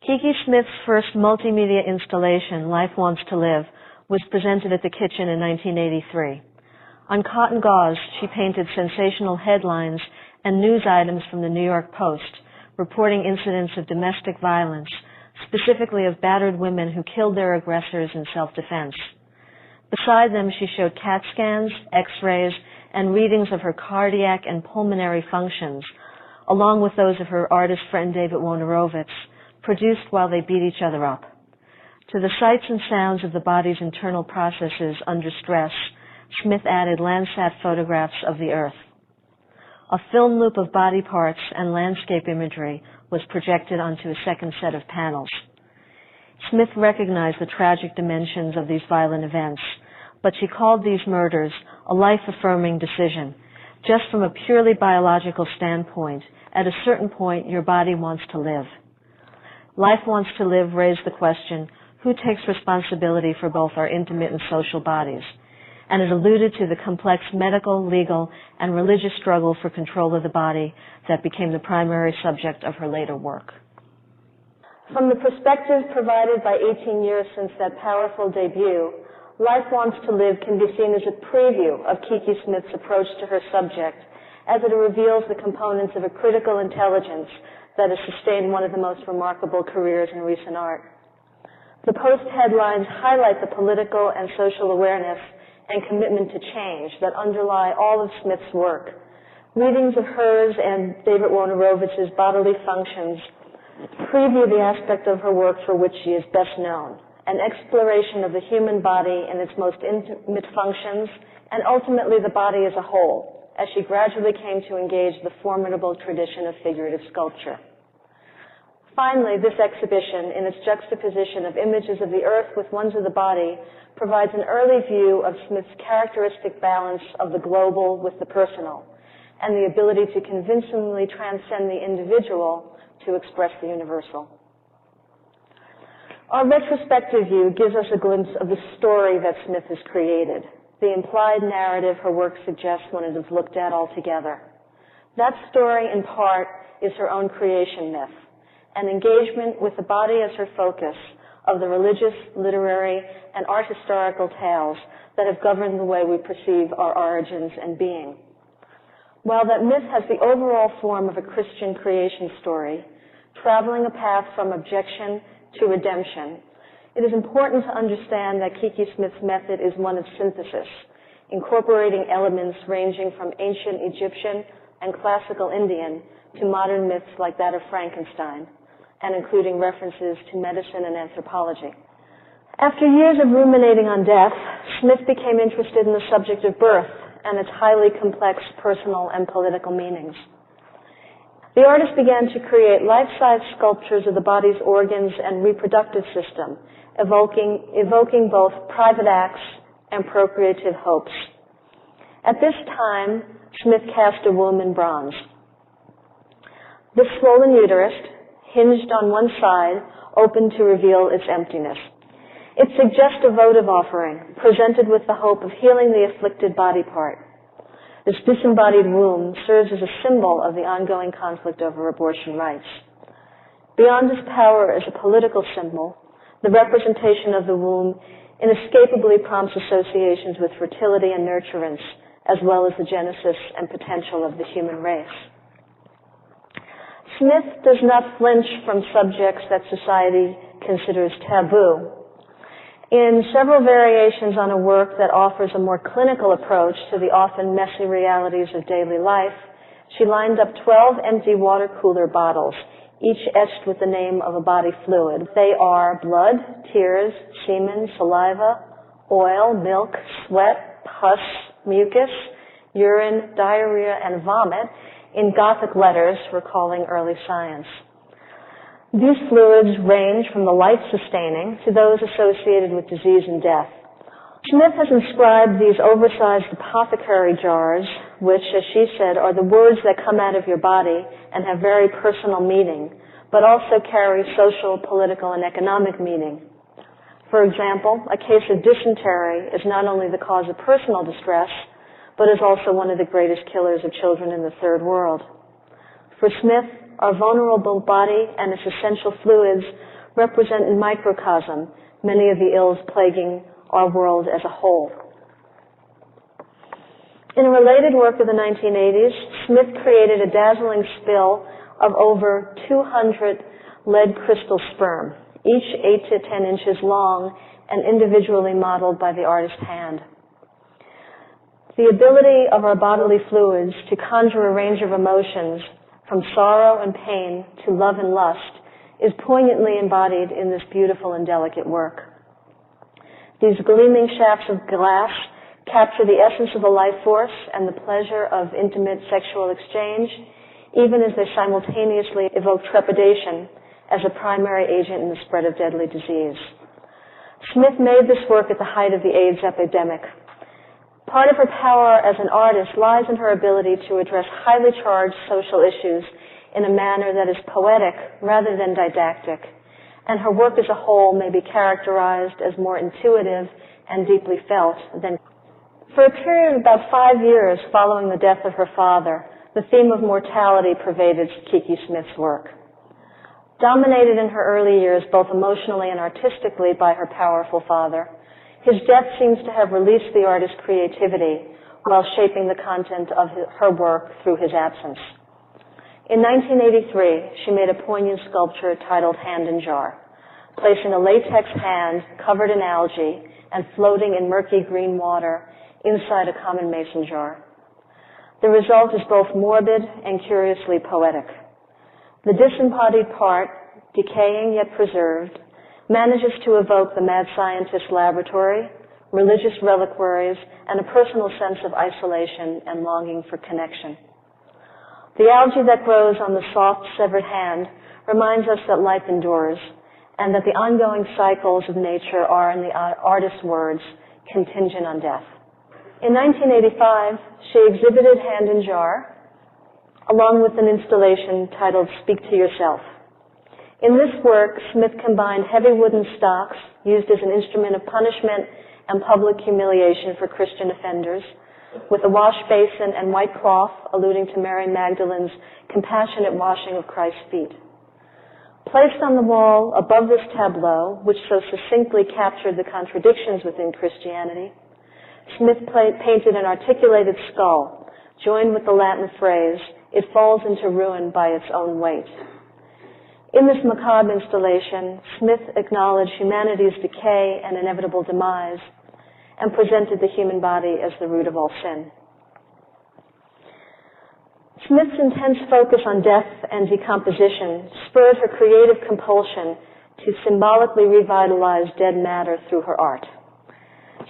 Kiki Smith's first multimedia installation, Life Wants to Live, was presented at the Kitchen in 1983. On cotton gauze, she painted sensational headlines and news items from the New York Post, reporting incidents of domestic violence, specifically of battered women who killed their aggressors in self-defense. Beside them, she showed CAT scans, X-rays, and readings of her cardiac and pulmonary functions, along with those of her artist friend David Wojnarowicz, produced while they beat each other up. To the sights and sounds of the body's internal processes under stress, Smith added Landsat photographs of the earth. A film loop of body parts and landscape imagery was projected onto a second set of panels. Smith recognized the tragic dimensions of these violent events, but she called these murders a life-affirming decision. Just from a purely biological standpoint, at a certain point, your body wants to live. Life Wants to Live raised the question, who takes responsibility for both our intimate and social bodies? And it alluded to the complex medical, legal, and religious struggle for control of the body that became the primary subject of her later work. From the perspective provided by 18 years since that powerful debut, Life Wants to Live can be seen as a preview of Kiki Smith's approach to her subject, as it reveals the components of a critical intelligence that has sustained one of the most remarkable careers in recent art. The Post headlines highlight the political and social awareness and commitment to change that underlie all of Smith's work. Readings of hers and David Wojnarowicz's bodily functions preview the aspect of her work for which she is best known, an exploration of the human body in its most intimate functions, and ultimately the body as a whole, as she gradually came to engage the formidable tradition of figurative sculpture. Finally, this exhibition, in its juxtaposition of images of the earth with ones of the body, provides an early view of Smith's characteristic balance of the global with the personal, and the ability to convincingly transcend the individual to express the universal. Our retrospective view gives us a glimpse of the story that Smith has created, the implied narrative her work suggests when it is looked at altogether. That story, in part, is her own creation myth, an engagement with the body as her focus of the religious, literary, and art historical tales that have governed the way we perceive our origins and being. While that myth has the overall form of a Christian creation story, traveling a path from abjection to redemption, it is important to understand that Kiki Smith's method is one of synthesis, incorporating elements ranging from ancient Egyptian and classical Indian to modern myths like that of Frankenstein, and including references to medicine and anthropology. After years of ruminating on death, Smith became interested in the subject of birth and its highly complex personal and political meanings. The artist began to create life-size sculptures of the body's organs and reproductive system, evoking both private acts and procreative hopes. At this time, Smith cast a womb in bronze. This swollen uterus, hinged on one side, opened to reveal its emptiness. It suggests a votive offering, presented with the hope of healing the afflicted body part. This disembodied womb serves as a symbol of the ongoing conflict over abortion rights. Beyond its power as a political symbol, the representation of the womb inescapably prompts associations with fertility and nurturance, as well as the genesis and potential of the human race. Smith does not flinch from subjects that society considers taboo. In several variations on a work that offers a more clinical approach to the often messy realities of daily life, she lined up 12 empty water cooler bottles, each etched with the name of a body fluid. They are blood, tears, semen, saliva, oil, milk, sweat, pus, mucus, urine, diarrhea, and vomit, in Gothic letters recalling early science. These fluids range from the life-sustaining to those associated with disease and death. Smith has inscribed these oversized apothecary jars, which, as she said, are the words that come out of your body and have very personal meaning, but also carry social, political, and economic meaning. For example, a case of dysentery is not only the cause of personal distress, but is also one of the greatest killers of children in the third world. For Smith, our vulnerable body and its essential fluids represent in microcosm many of the ills plaguing our world as a whole. In a related work of the 1980s, Smith created a dazzling spill of over 200 lead crystal sperm, each 8 to 10 inches long and individually modeled by the artist's hand. The ability of our bodily fluids to conjure a range of emotions from sorrow and pain to love and lust is poignantly embodied in this beautiful and delicate work. These gleaming shafts of glass capture the essence of the life force and the pleasure of intimate sexual exchange, even as they simultaneously evoke trepidation as a primary agent in the spread of deadly disease. Smith made this work at the height of the AIDS epidemic. Part of her power as an artist lies in her ability to address highly charged social issues in a manner that is poetic rather than didactic, and her work as a whole may be characterized as more intuitive and deeply felt than. For a period of about 5 years following the death of her father, the theme of mortality pervaded Kiki Smith's work. Dominated in her early years both emotionally and artistically by her powerful father, his death seems to have released the artist's creativity while shaping the content of her work through his absence. In 1983, she made a poignant sculpture titled Hand in Jar, placing a latex hand covered in algae and floating in murky green water inside a common mason jar. The result is both morbid and curiously poetic. The disembodied part, decaying yet preserved, manages to evoke the mad scientist's laboratory, religious reliquaries, and a personal sense of isolation and longing for connection. The algae that grows on the soft, severed hand reminds us that life endures, and that the ongoing cycles of nature are, in the artist's words, contingent on death. In 1985, she exhibited Hand in Jar, along with an installation titled Speak to Yourself. In this work, Smith combined heavy wooden stocks used as an instrument of punishment and public humiliation for Christian offenders, with a wash basin and white cloth alluding to Mary Magdalene's compassionate washing of Christ's feet. Placed on the wall above this tableau, which so succinctly captured the contradictions within Christianity, Smith painted an articulated skull, joined with the Latin phrase, "It falls into ruin by its own weight." In this macabre installation, Smith acknowledged humanity's decay and inevitable demise, and presented the human body as the root of all sin. Smith's intense focus on death and decomposition spurred her creative compulsion to symbolically revitalize dead matter through her art.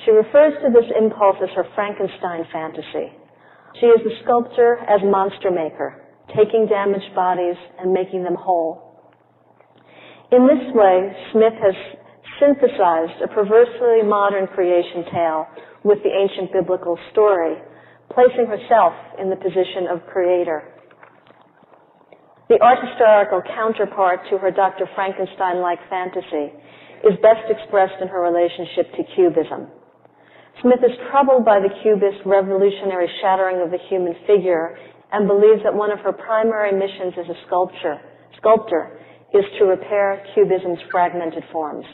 She refers to this impulse as her Frankenstein fantasy. She is the sculptor as monster maker, taking damaged bodies and making them whole. In this way, Smith has synthesized a perversely modern creation tale with the ancient biblical story, placing herself in the position of creator. The art historical counterpart to her Dr. Frankenstein-like fantasy is best expressed in her relationship to Cubism. Smith is troubled by the Cubist revolutionary shattering of the human figure and believes that one of her primary missions as a sculptor is to repair Cubism's fragmented forms.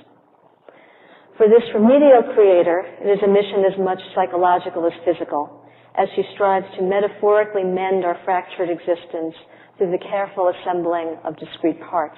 For this remedial creator, it is a mission as much psychological as physical, as she strives to metaphorically mend our fractured existence through the careful assembling of discrete parts.